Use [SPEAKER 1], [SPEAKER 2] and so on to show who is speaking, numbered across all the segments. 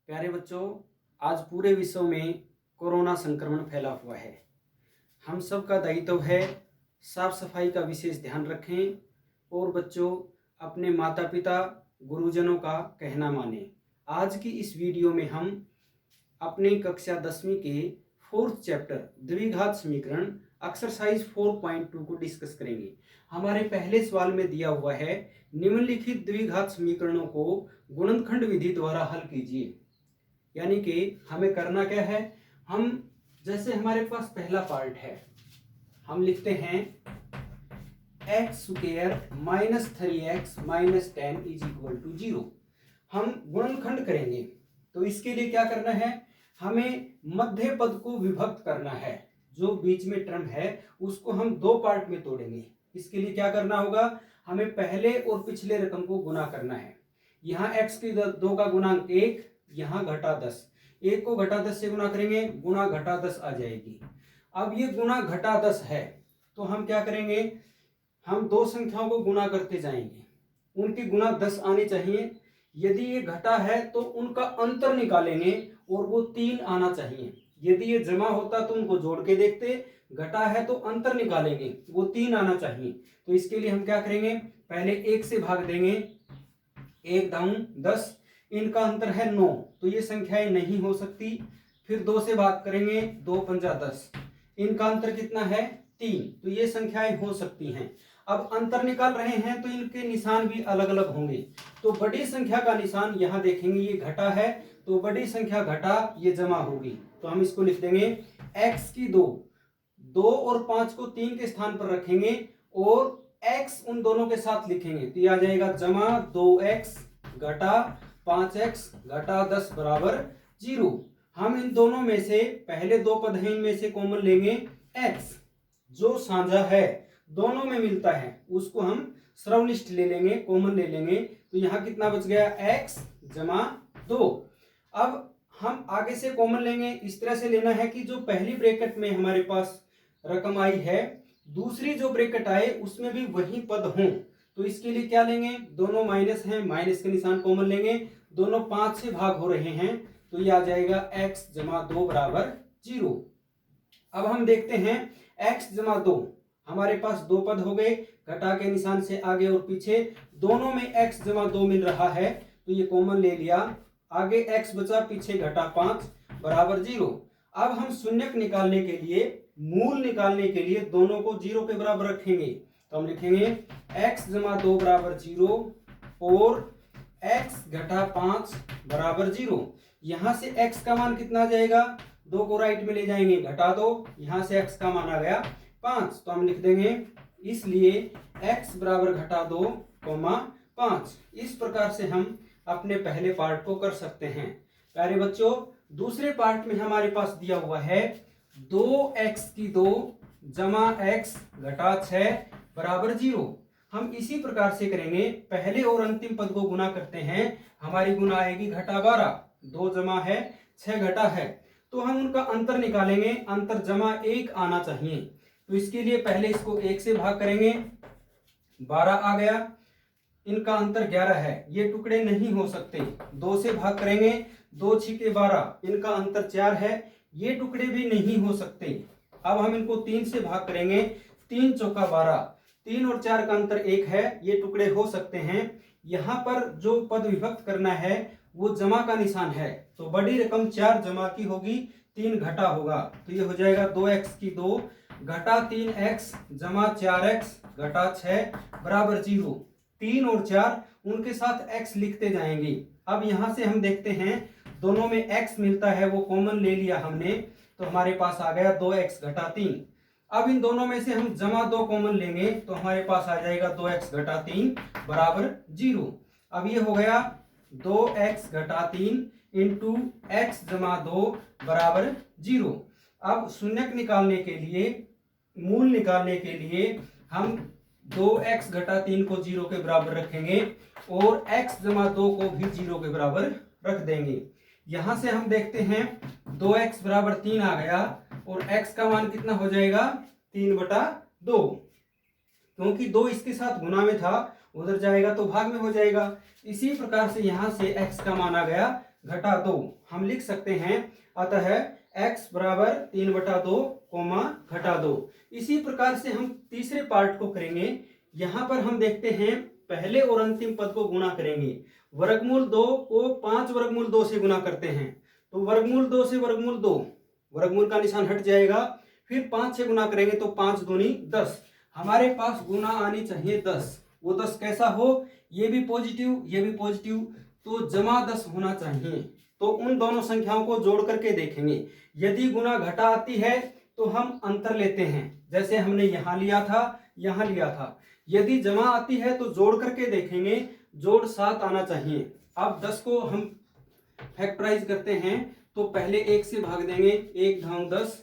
[SPEAKER 1] प्यारे बच्चों, आज पूरे विश्व में कोरोना संक्रमण फैला हुआ है। हम सब का दायित्व है साफ सफाई का विशेष ध्यान रखें और बच्चों अपने माता पिता गुरुजनों का कहना मानें। आज की इस वीडियो में हम अपने कक्षा 10वीं के 4th चैप्टर द्विघात समीकरण एक्सरसाइज 4.2 को डिस्कस करेंगे। हमारे पहले सवाल में दिया हुआ है, निम्नलिखित द्विघात समीकरणों को गुणनखंड विधि द्वारा हल कीजिए। यानी कि हमें करना क्या है, हम जैसे हमारे पास पहला पार्ट है, हम लिखते हैं x² minus 3x minus 10 is equal to 0। हम गुणनखंड करेंगे तो इसके लिए क्या करना है, हमें मध्य पद को विभक्त करना है। जो बीच में टर्म है उसको हम दो पार्ट में तोड़ेंगे। इसके लिए क्या करना होगा, हमें पहले और पिछले रकम को गुना करना है। यहाँ x की 2 का गुणांक 1, यहाँ घटा 10, 1 को घटा 10 से गुना करेंगे, गुणा घटा 10 आ जाएगी। अब ये गुणा घटा 10 है तो हम क्या करेंगे, हम दो संख्याओं को गुना करते जाएंगे, उनकी गुणा 10 आनी चाहिए। यदि ये घटा है तो उनका अंतर निकालेंगे और वो 3 आना चाहिए। यदि ये जमा होता तो उनको जोड़ के देखते, घटा है तो अंतर निकालेंगे, वो 3 आना चाहिए। तो इसके लिए हम क्या करेंगे, पहले 1 से भाग देंगे, 1 दाऊं 10, इनका अंतर है 9 तो ये संख्याएं नहीं हो सकती। फिर 2 से भाग करेंगे, 2 पंजा 10, इनका अंतर कितना है 3, तो ये संख्याएं हो सकती हैं। अब अंतर निकाल रहे हैं तो इनके निशान भी अलग अलग होंगे। तो बड़ी संख्या का निशान यहाँ देखेंगे, ये घटा है तो बड़ी संख्या घटा, ये जमा होगी। तो हम इसको लिख देंगे x की 2 और 5 को 3 के स्थान पर रखेंगे और x उन दोनों के साथ लिखेंगे तो ये आ जाएगा जमा 2x घटा 5x घटा 10 बराबर 0। हम इन दोनों में से पहले दो पद हैं, इनमें से कॉमन लेंगे x, जो साझा है दोनों में मिलता है उसको हम सर्वनिष्ठ ले लेंगे, कॉमन ले लेंगे। तो यहाँ कितना बच गया, x जमा 2। अब हम आगे से कॉमन लेंगे, इस तरह से लेना है कि जो पहली ब्रैकेट में हमारे पास रकम आई है, दूसरी जो ब्रैकेट आए उसमें भी वही पद हों। तो इसके लिए क्या लेंगे, दोनों माइनस हैं, माइनस के निशान कॉमन लेंगे, दोनों 5 से भाग हो रहे हैं तो ये आ जाएगा x जमा 2 बराबर 0। अब हम देखते हैं x जमा 2, हमारे पास दो पद हो गए, घटा के निशान से आगे और पीछे दोनों में x जमा 2 मिल रहा है तो ये कॉमन ले लिया, आगे x बचा, पीछे घटा 5 बराबर 0। अब हम शून्यक निकालने के लिए, मूल निकालने के लिए दोनों को 0 के बराबर रखेंगे। तो हम लिखेंगे x जमा 2 बराबर 0 और x घटा 5 बराबर 0। यहां से x का मान कितना आ जाएगा, 2 को राइट में ले जाएंगे, घटा 2, यहां से x का मान आ गया 5। तो हम लिख देंगे इसलिए x बराबर घटा 2 5। इस प्रकार से हम अपने पहले पार्ट को कर सकते हैं। प्यारे बच्चों, दूसरे पार्ट में हमारे पास दिया हुआ है 2x की 2 जमा x घटा 6 बराबर 0। हम इसी प्रकार से करेंगे, पहले और अंतिम पद को गुना करते हैं, हमारी गुना आएगी घटा 12, 2 जमा है 6 घटा है, तो हम उनका अंतर निकालेंगे, अंतर जमा 1 आना चाहिए। तो इसके लिए पहले इसको 1 से भाग करेंगे, 12 आ गया, इनका अंतर 11 है, ये टुकड़े नहीं हो सकते। 2 से भाग करेंगे, 2 छिके 12, इनका अंतर 4 है, ये टुकड़े भी नहीं हो सकते। अब हम इनको 3 से भाग करेंगे, 3 चौका 12, 3 और 4 का अंतर 1 है, ये टुकड़े हो सकते हैं। यहाँ पर जो पद विभक्त करना है वो जमा का निशान है, तो बड़ी रकम 4 जमा की होगी, 3 घटा होगा, तो ये हो जाएगा 2x की 2 घटा 3x जमा 4x घटा 6 बराबर 0। 3 और 4 उनके साथ x लिखते जाएंगे। अब यहां से हम देखते हैं दोनों में x मिलता है, वो कॉमन ले लिया हमने, तो हमारे पास आ गया 2x घटा 3। अब इन दोनों में से हम जमा 2 कॉमन लेंगे तो हमारे पास आ जाएगा 2x घटा 3 बराबर 0। अब ये हो गया 2x घटा 3 इंटू x जमा 2 बराबर 0। अब शून्यक निकालने के लिए, मूल निकालने के लिए हम 2x घटा 3 को 0 के बराबर रखेंगे और x जमा 2 को भी 0 के बराबर रख देंगे। यहां से हम देखते हैं 2x बराबर 3 आ गया और x का मान कितना हो जाएगा, 3/2, क्योंकि 2 इसके साथ गुना में था, उधर जाएगा तो भाग में हो जाएगा। इसी प्रकार से यहां से x का मान आ गया घटा 2 हम लिख सकते हैं। अतः x बराबर 3/2 कोमा घटा 2। इसी प्रकार से हम तीसरे पार्ट को करेंगे। यहाँ पर हम देखते हैं पहले और अंतिम पद को गुणा करेंगे। वर्गमूल 2 को 5 वर्गमूल 2 से गुणा करते हैं, तो वर्गमूल 2 से वर्गमूल 2, वर्गमूल का निशान हट जाएगा। फिर 5 से गुणा करेंगे तो 5 दूनी 10। हमारे पास गुना आनी चाहिए 10। वो 10 कैसा हो, ये भी पॉजिटिव ये भी पॉजिटिव, तो जमा 10 होना चाहिए। तो उन दोनों संख्याओं को जोड़ करके देखेंगे। यदि गुना घटा आती है तो हम अंतर लेते हैं, जैसे हमने यहाँ लिया था यहाँ लिया था। यदि जमा आती है तो जोड़ करके देखेंगे, जोड़ 7 आना चाहिए। अब 10 को हम फैक्टराइज करते हैं तो पहले 1 से भाग देंगे, 1 × 10,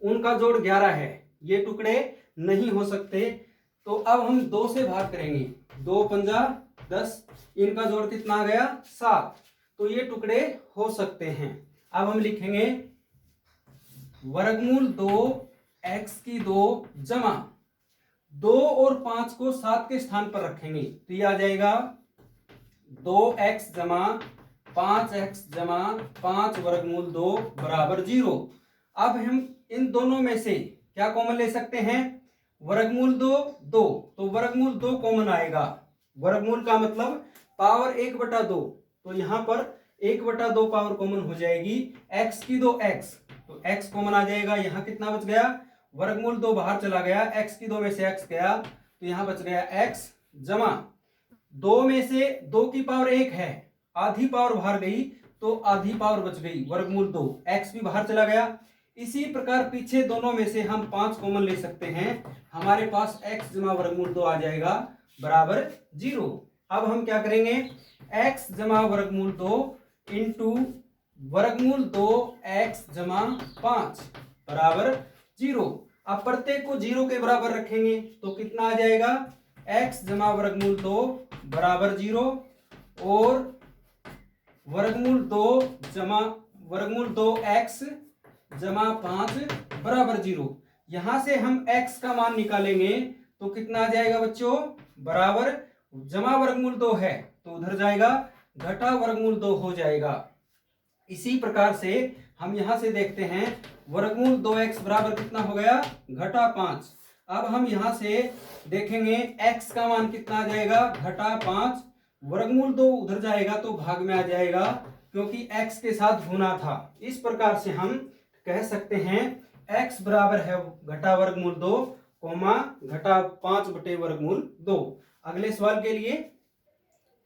[SPEAKER 1] उनका जोड़ 11 है, ये टुकड़े नहीं हो सकते। तो अब हम 2 से भाग करेंगे, 2 × 5 = 10, इनका जोड़ कितना आ गया 7, तो ये टुकड़े हो सकते हैं। अब हम लिखेंगे वर्गमूल 2 x² जमा 2 और 5 को 7 के स्थान पर रखेंगे तो ये आ जाएगा 2x जमा 5x जमा 5 वर्गमूल 2 बराबर 0। अब हम इन दोनों में से क्या कॉमन ले सकते हैं, वर्गमूल 2 2, तो वर्गमूल 2 कॉमन आएगा। वर्गमूल का मतलब पावर 1/2, तो यहाँ पर 1/2 पावर कॉमन हो जाएगी। x² x, तो x कॉमन आ जाएगा। यहाँ कितना बच गया, वर्गमूल 2 बाहर चला गया, x² में से x गया, तो यहाँ बच गया x जमा 2 में से 2 की पावर 1 है, आधी पावर बाहर गई तो आधी पावर बच गई, वर्गमूल 2, x भी बाहर चला गया। इसी प्रकार पीछे दोनों में से हम 5 कॉमन ले सकते हैं। हमारे पास x जमा वर्गमूल 2 आ जाएगा बराबर 0। अब हम क्या करेंगे, x जमा वर्गमूल 2 इंटू वर्गमूल 2x जमा 5 बराबर 0। अब प्रत्येक को 0 के बराबर रखेंगे तो कितना आ जाएगा, x जमा वर्गमूल 2 बराबर 0 और वर्गमूल 2 जमा वर्गमूल 2x जमा 5 बराबर 0। यहां से हम x का मान निकालेंगे तो कितना आ जाएगा बच्चों, बराबर जमा वर्गमूल 2 है तो उधर जाएगा, घटा वर्गमूल 2 हो जाएगा। इसी प्रकार से हम यहां से देखते हैं वर्गमूल 2x बराबर कितना हो गया, घटा 5। अब हम यहां से देखेंगे x का मान कितना आ जाएगा, घटा 5, वर्गमूल 2 उधर जाएगा तो भाग में आ जाएगा क्योंकि x के साथ गुना था। इस प्रकार से हम कह सकते हैं x बराबर है घटा वर्गमूल 2 कोमा घटा 5 वर्गमूल 2। अगले सवाल के लिए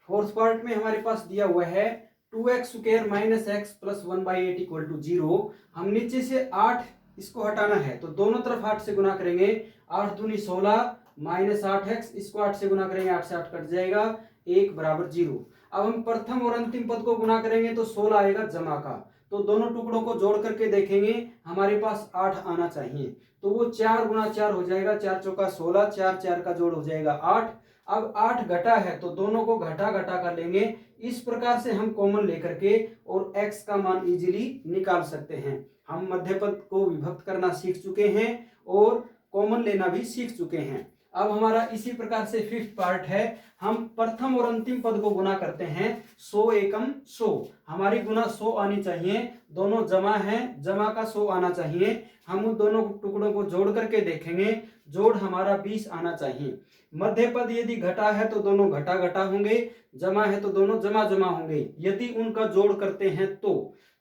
[SPEAKER 1] फोर्थ पार्ट में हमारे पास दिया हुआ है 2x² - x + 1/8 = 0। हम नीचे से 8 इसको हटाना है तो दोनों तरफ 8 से गुना करेंगे, 8 दूनी 16 -8x, इसको 8 से गुना करेंगे, 8 से 8 कट जाएगा, 1 बराबर 0। अब हम प्रथम और अंतिम पद को गुना करेंगे तो 16 आएगा जमा का, तो दोनों टुकड़ों को जोड़ करके देखेंगे, हमारे पास 8 आना चाहिए, तो वो 4 × 4 हो जाएगा, 4 × 4 = 16, 4 4 का जोड़ हो जाएगा 8। अब 8 घटा है तो दोनों को घटा घटा कर लेंगे। इस प्रकार से हम कॉमन लेकर के और x का मान इजीली निकाल सकते हैं। हम मध्य पद को विभक्त करना सीख चुके हैं और कॉमन लेना भी सीख चुके हैं। अब हमारा इसी प्रकार से फिफ्थ पार्ट है, हम प्रथम और अंतिम पद को गुना करते हैं। 100 एकम 100, हमारी गुना 100 आनी चाहिए, दोनों जमा है, जमा का 100 आना चाहिए। हम उन दोनों टुकड़ों को जोड़ करके देखेंगे, जोड़ हमारा 20 आना चाहिए। मध्य पद यदि घटा है तो दोनों घटा घटा होंगे, जमा है तो दोनों जमा जमा होंगे। यदि उनका जोड़ करते हैं तो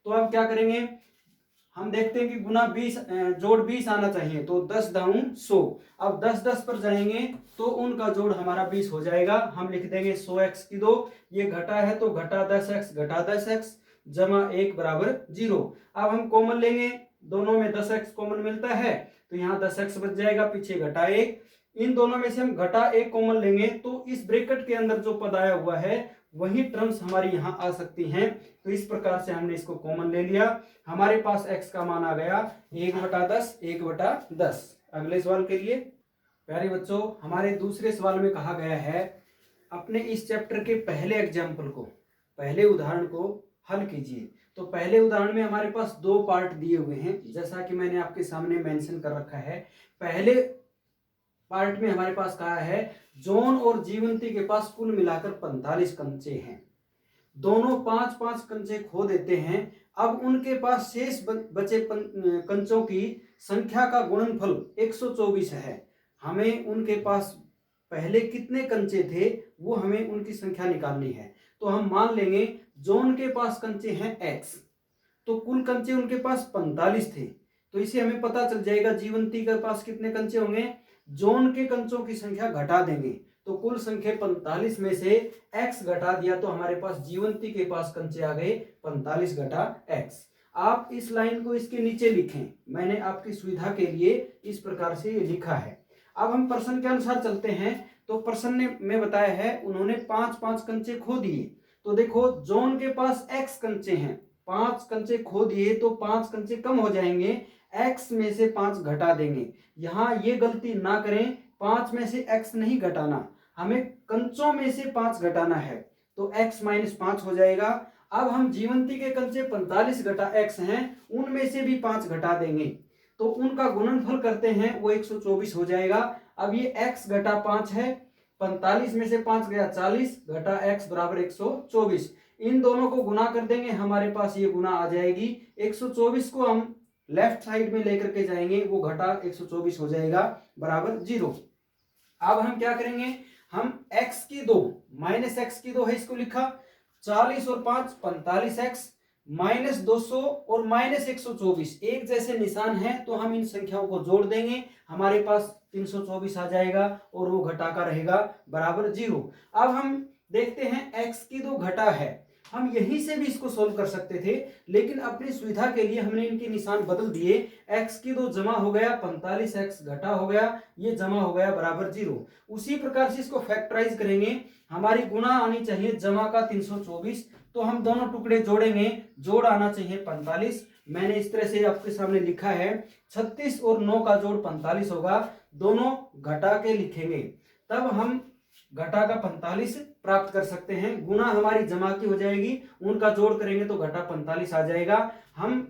[SPEAKER 1] अब क्या करेंगे, हम देखते हैं कि गुना 20 जोड़ 20 आना चाहिए, तो 10 दाऊं 100। अब 10 10 पर जाएंगे तो उनका जोड़ हमारा 20 हो जाएगा। हम लिख देंगे 100x², ये घटा है तो घटा 10x घटा 10x जमा 1 बराबर 0। अब हम कॉमन लेंगे, दोनों में 10x कॉमन मिलता है तो यहाँ 10x बच जाएगा, पीछे घटा 1। इन दोनों में से हम घटा 1 कॉमन लेंगे तो इस ब्रैकेट के अंदर जो पद आया हुआ है वही टर्म्स हमारी यहाँ आ सकती हैं। तो इस प्रकार से हमने इसको कॉमन ले लिया, हमारे पास x का मान आ गया 1/10 1/10। अगले सवाल के लिए प्यारे बच्चों, हमारे दूसरे सवाल में कहा गया है अपने इस चैप्टर के पहले एग्जाम्पल को, पहले उदाहरण को हल कीजिए। तो पहले उदाहरण में हमारे पास 2 पार्ट दिए हुए हैं, जैसा कि मैंने आपके सामने मेंशन कर रखा है। पहले पार्ट में हमारे पास कहा है जॉन और जीवंती के पास कुल मिलाकर 45 कंचे हैं। दोनों 5-5 कंचे खो देते हैं। अब उनके पास शेष बचे कंचों की संख्या का गुणनफल 124 है। हमें उनके पास पहले कितने कंचे थे वो हमें उनकी संख्या निकालनी है। तो हम मान लेंगे जो उनके पास कंचे हैं x, तो कुल कंचे उनके पास 45 थे। तो इसे हमें पता चल जाएगा जीवंती के पास कितने कंचे होंगे। जोन के कंचों की संख्या घटा देंगे तो कुल संख्या 45 में से x घटा दिया तो हमारे पास जीवंती के पास कंचे आ गए 45 घटा x। आप इस लाइन को इसके नीचे लिखें, मैंने आपकी सुविधा के लिए इस प्रकार से ये लिखा है। अब हम प्रश्न के अनुसार चलते हैं। तो प्रश्न ने में बताया है उन्होंने 5-5 कंचे खो दिए। तो देखो जोन के पास x कंचे हैं, 5 कंचे खो दिए तो 5 कंचे कम हो जाएंगे, x में से 5 घटा देंगे। यहाँ ये गलती ना करें, 5 में से x नहीं घटाना, हमें कंचों में से 5 घटाना है। तो x माइनस 5 हो जाएगा। अब हम जीवंती के कंचे 45 घटा x हैं, उनमें से भी 5 घटा देंगे तो उनका गुणनफल करते हैं वो 124 हो जाएगा। अब ये x घटा 5 है, 45 में से 5 गया 40 घटा x बराबर 124। इन दोनों को गुना कर देंगे, हमारे पास ये गुना आ जाएगी। 124 को हम लेफ्ट साइड में लेकर के जाएंगे, वो घटा 124 हो जाएगा बराबर 0। अब हम क्या करेंगे, हम x की 2 माइनस x की 2 है, इसको लिखा 40 और 5 45x माइनस 200 और माइनस 124 एक जैसे निशान है तो हम इन संख्याओं को जोड़ देंगे, हमारे पास 324 आ जाएगा और वो घटा का रहेगा बराबर 0। अब हम देखते हैं x की 2 घटा है, हम यहीं से भी इसको सोल्व कर सकते थे लेकिन अपनी सुविधा के लिए हमने इनके निशान बदल दिए। x की 2 जमा हो गया 45x घटा हो गया, ये जमा हो गया बराबर 0। उसी प्रकार से इसको फैक्टराइज करेंगे, हमारी गुणा आनी चाहिए जमा का 324, तो हम दोनों टुकड़े जोड़ेंगे, जोड़ आना चाहिए 45। मैंने इस तरह से आपके सामने लिखा है 36 और 9 का जोड़ 45 होगा, दोनों घटा के लिखेंगे तब हम घटा का 45 प्राप्त कर सकते हैं। गुना हमारी जमा की हो जाएगी, उनका जोड़ करेंगे तो घटा 45 आ जाएगा। हम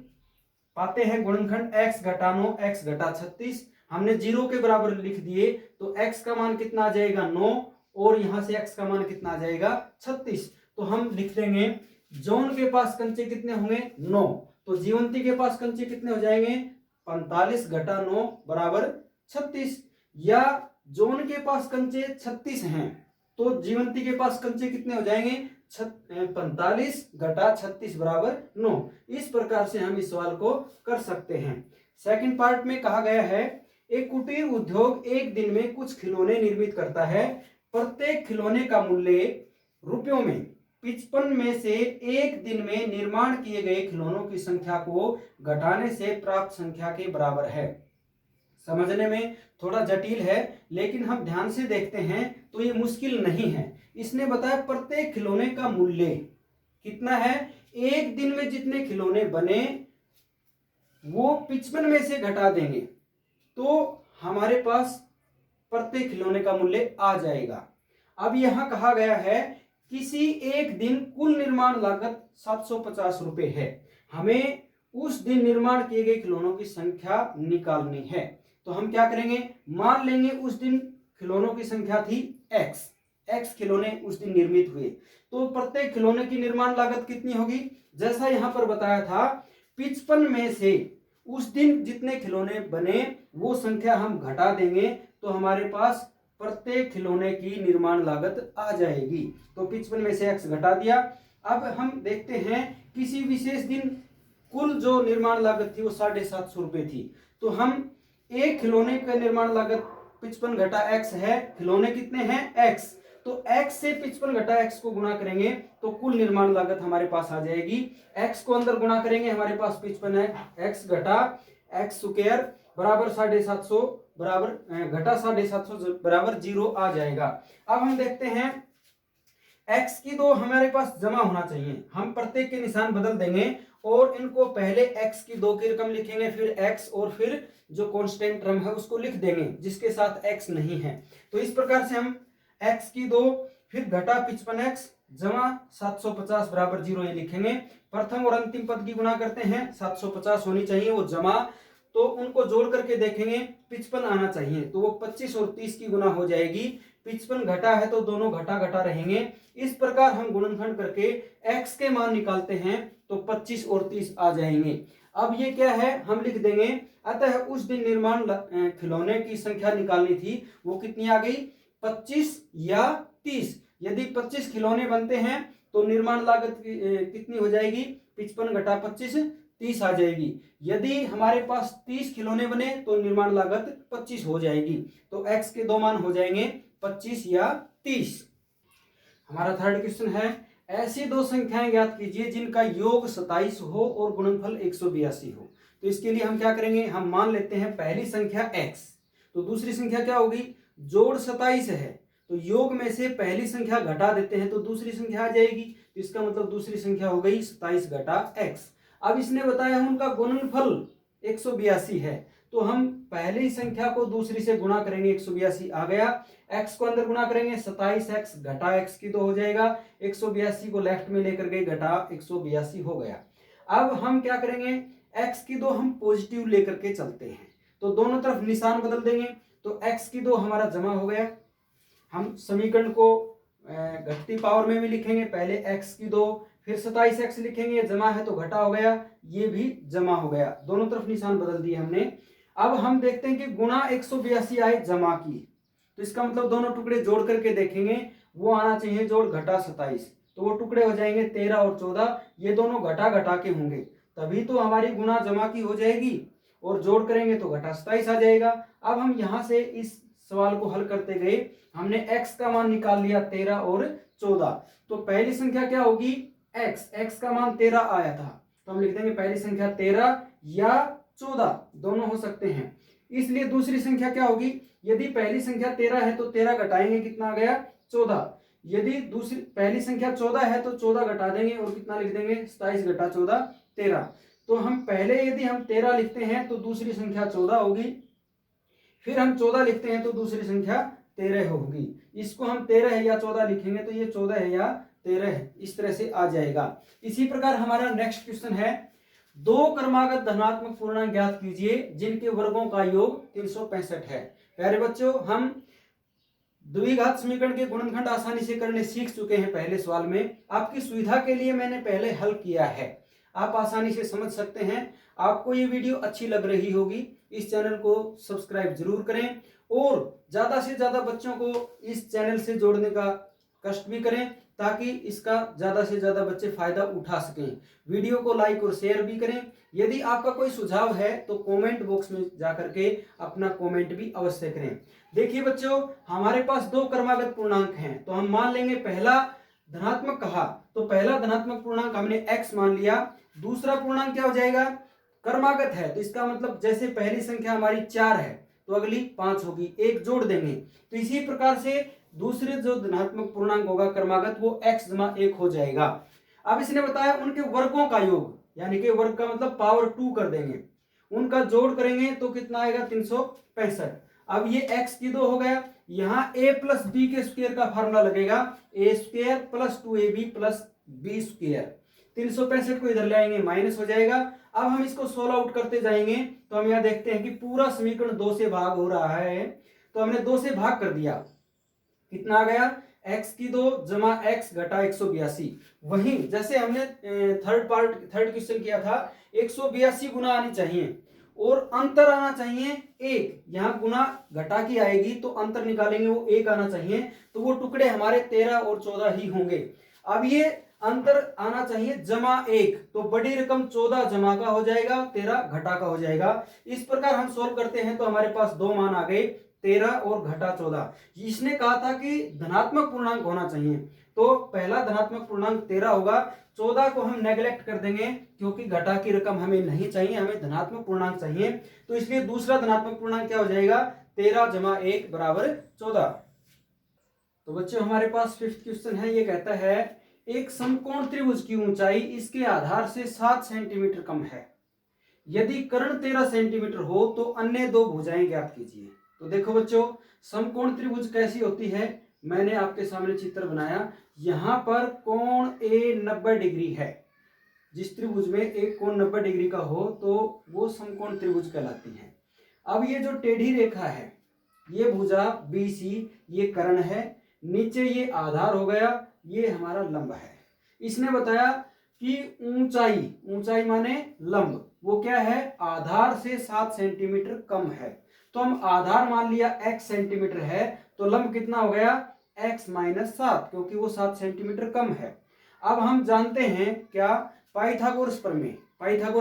[SPEAKER 1] पाते हैं गुणनखंड x घटा 9 x घटा 36, हमने 0 के बराबर लिख दिए तो x का मान कितना आ जाएगा 9 और यहां से x का मान कितना आ जाएगा 36। तो हम लिख देंगे जॉन के पास कंचे कितने होंगे 9, तो जीवंती के पास कंचे कितने हो जाएंगे 45 घटा 9 बराबर 36। या जॉन के पास कंचे 36 हैं तो जीवंती के पास कंचे कितने हो जाएंगे 45 घटा 36 बराबर 9। इस प्रकार से हम इस सवाल को कर सकते हैं। सेकंड पार्ट में कहा गया है एक कुटीर उद्योग एक दिन में कुछ खिलौने निर्मित करता है, प्रत्येक खिलौने का मूल्य रुपयों में 55 में से एक दिन में निर्माण किए गए खिलौनों की संख्या को घटाने से प्राप्त संख्या के बराबर है। समझने में थोड़ा जटिल है लेकिन हम ध्यान से देखते हैं तो ये मुश्किल नहीं है। इसने बताया प्रत्येक खिलौने का मूल्य कितना है, एक दिन में जितने खिलौने बने वो 55 में से घटा देंगे तो हमारे पास प्रत्येक खिलौने का मूल्य आ जाएगा। अब यहां कहा गया है किसी एक दिन कुल निर्माण लागत 750 रुपए है, हमें उस दिन निर्माण किए गए खिलौनों की संख्या निकालनी है। तो हम क्या करेंगे, मान लेंगे उस दिन खिलौनों की संख्या थी x खिलौने उस दिन निर्मित हुए, तो प्रत्येक खिलौने की निर्माण लागत कितनी होगी, जैसा यहां पर बताया था 55 में से उस दिन जितने खिलौने बने वो संख्या हम घटा देंगे तो हमारे पास प्रत्येक खिलौने की निर्माण लागत आ जाएगी। तो 55 में से x घटा दिया। अब हम देखते हैं किसी विशेष दिन कुल जो निर्माण लागत थी वो 750 रुपए थी, तो हम एक खिलौने का निर्माण लागत 55 घटा x है, खिलौने कितने हैं x, तो x से 55 घटा x को गुणा करेंगे तो कुल निर्माण लागत हमारे पास आ जाएगी। x को अंदर गुणा करेंगे हमारे पास 55 है, x घटा x स्क्वायर बराबर 750 बराबर घटा 750 बराबर 0 आ जाएगा। अब हम देखते हैं x की 2 हमारे पास जमा होना चाहिए, हम प्रत्येक के निशान बदल देंगे और इनको पहले x की 2 की रकम लिखेंगे, फिर x और फिर जो कांस्टेंट टर्म है उसको लिख देंगे जिसके साथ x नहीं है। तो इस प्रकार से हम x की 2 फिर घटा 55x जमा 750 बराबर 0 ये लिखेंगे। प्रथम और अंतिम पद की गुणा करते हैं, 750 होनी चाहिए वो जमा, तो उनको जोड़ करके देखेंगे 55 आना चाहिए तो वो 25 और 30 की गुना हो जाएगी, 55 घटा है तो दोनों घटा घटा रहेंगे। इस प्रकार हम गुणनखंड करके x के मान निकालते हैं तो 25 और 30 आ जाएंगे। अब ये क्या है, हम लिख देंगे, अतः उस दिन निर्माण खिलौने की संख्या निकालनी थी, वो कितनी आ गई, 25 या 30। यदि 25 खिलौने बनते हैं तो निर्माण लागत कितनी हो जाएगी, 55 घटा 25 30 आ जाएगी। यदि हमारे पास 30 खिलौने बने तो निर्माण लागत 25 हो जाएगी। तो x के दो मान हो जाएंगे 25 या 30। हमारा थर्ड क्वेश्चन है, ऐसी दो संख्याएं ज्ञात कीजिए जिनका योग 27 हो और गुणनफल 182 हो। तो इसके लिए हम क्या करेंगे, हम मान लेते हैं पहली संख्या x, तो दूसरी संख्या क्या होगी, जोड़ 27 है, तो योग में से पहली संख्या घटा देते हैं तो दूसरी संख्या आ जाएगी। तो इसका मतलब दूसरी संख्या हो गई 27 घटा x। अब इसने बताया उनका गुणनफल 182 है, तो हम पहली संख्या को दूसरी से गुणा करेंगे, 182 आ गया। x को अंदर गुणा करेंगे, 27x घटा x की 2 हो जाएगा, 182 को लेफ्ट में लेकर गए, घटा 182 हो गया। अब हम क्या करेंगे, x की 2 हम पॉजिटिव लेकर के चलते हैं, तो दोनों तरफ निशान बदल देंगे, तो x की 2 हमारा जमा हो गया। हम समीकरण को घटती पावर में भी लिखेंगे, पहले x की 2 फिर 27x लिखेंगे, जमा है तो घटा हो गया, ये भी जमा हो गया, दोनों तरफ निशान बदल दिए हमने। अब हम देखते हैं कि गुणा 182 आए जमा की, तो इसका मतलब दोनों टुकड़े जोड़ करके देखेंगे, वो आना चाहिए जोड़ घटा 27, तो वो टुकड़े हो जाएंगे 13 और 14, ये दोनों घटा घटा के होंगे, तभी तो हमारी गुणा जमा की हो जाएगी, और जोड़ करेंगे तो घटा 27 आ जाएगा। अब हम यहाँ से इस सवाल को हल करते गए, हमने x का मान निकाल लिया 13 और 14, तो पहली संख्या क्या होगी, x का मान 13 आया था, तो हम लिख देंगे पहली संख्या 13 या 14 दोनों हो सकते हैं। इसलिए दूसरी संख्या क्या होगी, यदि पहली संख्या 13 है तो 13 घटाएंगे, कितना आ गया 14। यदि दूसरी पहली संख्या 14 है तो 14 घटा देंगे और कितना लिख देंगे, 27 घटा 14 13। तो हम पहले यदि हम 13 लिखते हैं तो दूसरी संख्या 14 होगी, फिर हम 14 लिखते हैं तो दूसरी संख्या 13 होगी। इसको हम 13 है या 14 लिखेंगे तो ये 14 है या 13 है, इस तरह से आ जाएगा। इसी प्रकार हमारा नेक्स्ट क्वेश्चन है, दो क्रमागत धनात्मक पूर्णांक ज्ञात कीजिए जिनके वर्गों का योग 365 है। प्यारे बच्चों, हम द्विघात समीकरण के गुणनखंड आसानी से करने सीख चुके हैं पहले सवाल में, आपकी सुविधा के लिए मैंने पहले हल किया है, आप आसानी से समझ सकते हैं। आपको ये वीडियो अच्छी लग रही होगी, इस चैनल को सब्सक्राइब जरूर करें और ज्यादा से ज्यादा बच्चों को इस चैनल से जोड़ने का कष्ट भी करें, ताकि इसका ज्यादा से ज्यादा बच्चे फायदा उठा सकें। वीडियो को लाइक और शेयर भी करें। यदि आपका कोई सुझाव है तो कमेंट बॉक्स में जाकर के अपना कमेंट भी अवश्य करें। देखिए बच्चों, हमारे पास दो क्रमागत पूर्णांक हैं, तो हम मान लेंगे पहला धनात्मक कहा, तो पहला धनात्मक पूर्णांक हमने x मान लिया। दूसरा पूर्णांक क्या हो जाएगा, क्रमागत है, तो इसका मतलब जैसे पहली संख्या हमारी 4 है तो अगली 5 होगी, एक जोड़ देंगे। तो इसी प्रकार से दूसरे जो धनात्मक पूर्णांक होगा क्रमागत, वो x जमा 1 हो जाएगा। अब इसने बताया उनके वर्गों का योग, यानी कि वर्ग का मतलब पावर 2 कर देंगे, उनका जोड़ करेंगे तो कितना आएगा 365। अब ये x की 2 हो गया, यहाँ a प्लस बी के स्क्वायर का फार्मूला लगेगा, a square plus 2ab plus B square. 365 को इधर ले आएंगे, माइनस हो जाएगा। अब हम इसको सोल्व आउट करते जाएंगे, तो हम यहाँ देखते हैं कि पूरा समीकरण 2 से भाग हो रहा है, तो हमने 2 से भाग कर दिया, कितना आ गया, x की 2 जमा x घटा 182। वहीं जैसे हमने थर्ड क्वेश्चन किया था, 182 गुना आनी चाहिए और अंतर आना चाहिए 1, यहाँ गुना घटा की आएगी तो अंतर निकालेंगे वो 1 आना चाहिए, तो वो टुकड़े हमारे 13 और 14 ही होंगे। अब ये अंतर आना चाहिए जमा 1, तो बड़ी रकम 14 जमा का हो जाएगा, 13 घटा का हो जाएगा। इस प्रकार हम सोल्व करते हैं तो हमारे पास दो मान आ गए, 13 और घटा 14। इसने कहा था कि धनात्मक पूर्णांक होना चाहिए, तो पहला धनात्मक पूर्णांक 13 होगा, 14 को हम नेग्लेक्ट कर देंगे क्योंकि घटा की रकम हमें नहीं चाहिए, हमें धनात्मक पूर्णांक चाहिए, तो इसलिए दूसरा धनात्मक पूर्णांक क्या हो जाएगा, 13 जमा 1 बराबर 14। तो बच्चों हमारे पास फिफ्थ क्वेश्चन है, ये कहता है एक समकोण त्रिभुज की ऊंचाई इसके आधार से 7 सेंटीमीटर कम है, यदि कर्ण 13 सेंटीमीटर हो तो अन्य दो भुजाएं ज्ञात कीजिए। तो देखो बच्चों, समकोण त्रिभुज कैसी होती है, मैंने आपके सामने चित्र बनाया, यहां पर कोण A 90 डिग्री है, जिस त्रिभुज में एक कोण 90 डिग्री का हो तो वो समकोण त्रिभुज कहलाती है। अब ये जो टेढ़ी रेखा है ये भुजा BC ये कर्ण है, नीचे ये आधार हो गया, ये हमारा लंब है। इसने बताया कि ऊंचाई माने लंब, वो क्या है, आधार से 7 सेंटीमीटर कम है। तो हम आधार मान लिया x सेंटीमीटर है, तो लंब कितना हो गया, x माइनस 7, क्योंकि वो 7 सेंटीमीटर कम है। अब हम जानते हैं क्या, पाइथागोरस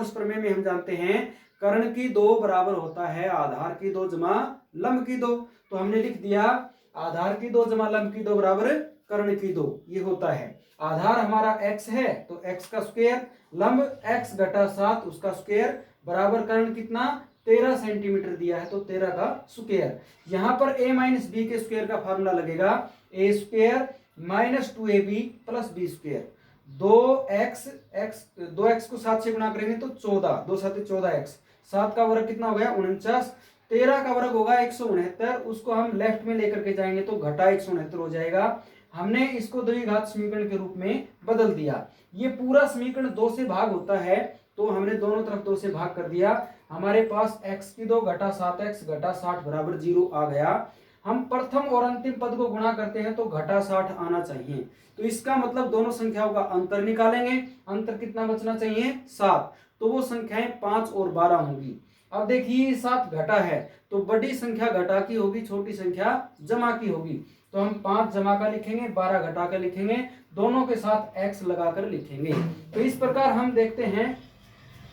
[SPEAKER 1] प्रमेय में हम जानते हैं कर्ण की 2 बराबर होता है आधार की 2 जमा लंब की 2। तो हमने लिख दिया आधार की 2 जमा लंब की 2 बराबर कर्ण की 2, ये होता है। आधार हमारा x है तो x का स्क्वायर, लंब x घटा 7 उसका स्क्वायर, बराबर कर्ण कितना 13 सेंटीमीटर दिया है तो 13 का स्क्वायर। यहाँ पर a माइनस बी के स्क्वायर का फार्मूला लगेगा, a square minus 2ab plus B square. 2x को 7 से गुणा करेंगे तो 14, 2 7 14x, 7 का वर्ग कितना हो गया 49, 13 का वर्ग होगा 169, उसको हम लेफ्ट में लेकर के जाएंगे तो घटा 169 हो जाएगा। हमने इसको द्विघात समीकरण के रूप में बदल दिया। ये पूरा समीकरण 2 से भाग होता है, तो हमने दोनों तरफ 2 से भाग कर दिया। हमारे पास x की 2 घटा 7x घटा 60 बराबर 0 आ गया। हम प्रथम और अंतिम पद को गुणा करते हैं तो घटा 60 आना चाहिए, तो इसका मतलब दोनों संख्याओं का अंतर निकालेंगे। अंतर कितना बचना चाहिए 7, तो वो संख्याएं 5 और 12 होंगी। अब देखिए 7 घटा है तो बड़ी संख्या घटा की होगी, छोटी संख्या जमा की होगी, तो हम 5 जमा का लिखेंगे, 12 घटा का लिखेंगे, दोनों के साथ x लगाकर लिखेंगे। तो इस प्रकार हम देखते हैं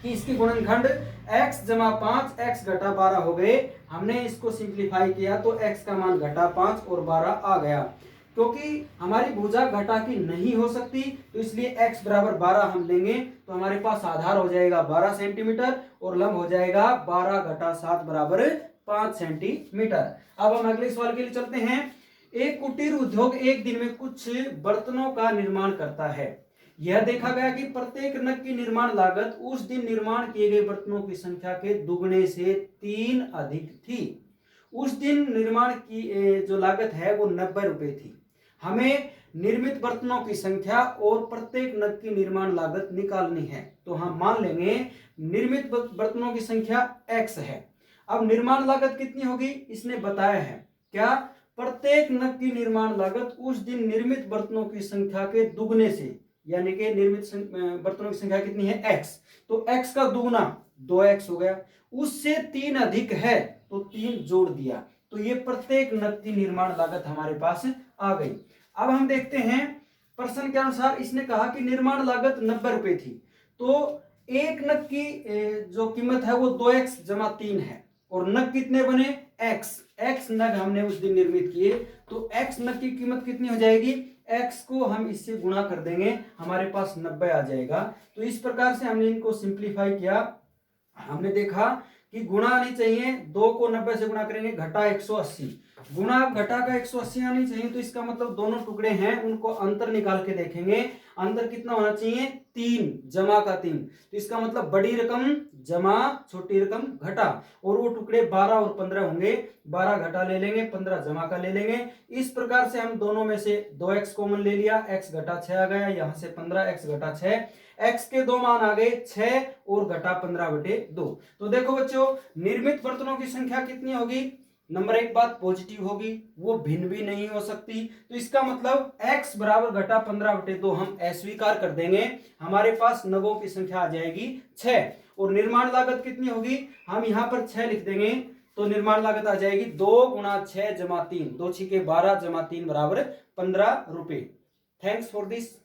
[SPEAKER 1] कि इसकी गुणनखंड x जमा 5 x घटा 12 हो गए। हमने इसको सिंप्लीफाई किया तो x का मान घटा 5 और 12 आ गया। क्योंकि हमारी भुजा घटा की नहीं हो सकती तो इसलिए x बराबर 12 हम लेंगे, तो हमारे पास आधार हो जाएगा 12 सेंटीमीटर और लंब हो जाएगा 12 घटा 7 बराबर 5 सेंटीमीटर। अब हम अगले सवाल के लिए चलते हैं। एक कुटीर उद्योग एक दिन में कुछ बर्तनों का निर्माण करता है। यह देखा गया कि प्रत्येक नग की निर्माण लागत उस दिन निर्माण किए गए बर्तनों की संख्या के दुगने से 3 अधिक थी। उस दिन निर्माण की जो लागत है वो 90 रुपए थी। हमें निर्मित बर्तनों की संख्या और प्रत्येक नग की निर्माण लागत निकालनी है, तो हम मान लेंगे निर्मित बर्तनों की संख्या x है। अब निर्माण लागत कितनी होगी इसने बताया है, क्या, प्रत्येक नग की निर्माण लागत उस दिन निर्मित बर्तनों की संख्या के दुगने से, यानी कि निर्मित बर्तनों की संख्या कितनी है x, तो x का दुगना 2x हो गया, उससे 3 अधिक है तो 3 जोड़ दिया, तो ये प्रत्येक नग की निर्माण लागत हमारे पास आ गई। अब हम देखते हैं प्रश्न के अनुसार इसने कहा कि निर्माण लागत 90 रुपए थी, तो एक नग की जो कीमत है वो 2x जमा 3 है, और नग कितने बने x नग हमने उस दिन निर्मित किए, तो x नग की कीमत कितनी हो जाएगी, x को हम इससे गुणा कर देंगे, हमारे पास 90 आ जाएगा। तो इस प्रकार से हमने इनको सिंप्लीफाई किया। हमने देखा कि गुणा आनी चाहिए, 2 को 90 से गुणा करेंगे घटा 180, गुणा घटा का 180 आनी चाहिए, तो इसका मतलब दोनों टुकड़े हैं उनको अंतर निकाल के देखेंगे, अंतर कितना होना चाहिए 3 जमा का 3, तो इसका मतलब बड़ी रकम जमा छोटी रकम घटा, और वो टुकड़े 12 और 15 होंगे, 12 घटा ले लेंगे 15 जमा का ले लेंगे। इस प्रकार से हम दोनों में से 2x कॉमन ले लिया, x घटा 6 आ गया, यहाँ से 15 x घटा 6, x के 2 मान आ गए 6 और घटा 15/2। तो देखो बच्चों निर्मित बर्तनों की संख्या कितनी होगी, नंबर 1 बात पॉजिटिव होगी, वो भिन्न भी नहीं हो सकती, तो इसका मतलब x बराबर घटा 15/2 हम अस्वीकार कर देंगे, हमारे पास नगों की संख्या आ जाएगी 6, और निर्माण लागत कितनी होगी, हम यहाँ पर 6 लिख देंगे, तो निर्माण लागत आ जाएगी 2 × 6 जमा 3, 2 × 6 = 12 जमा 3 बराबर 15 रुपए। Thanks for this.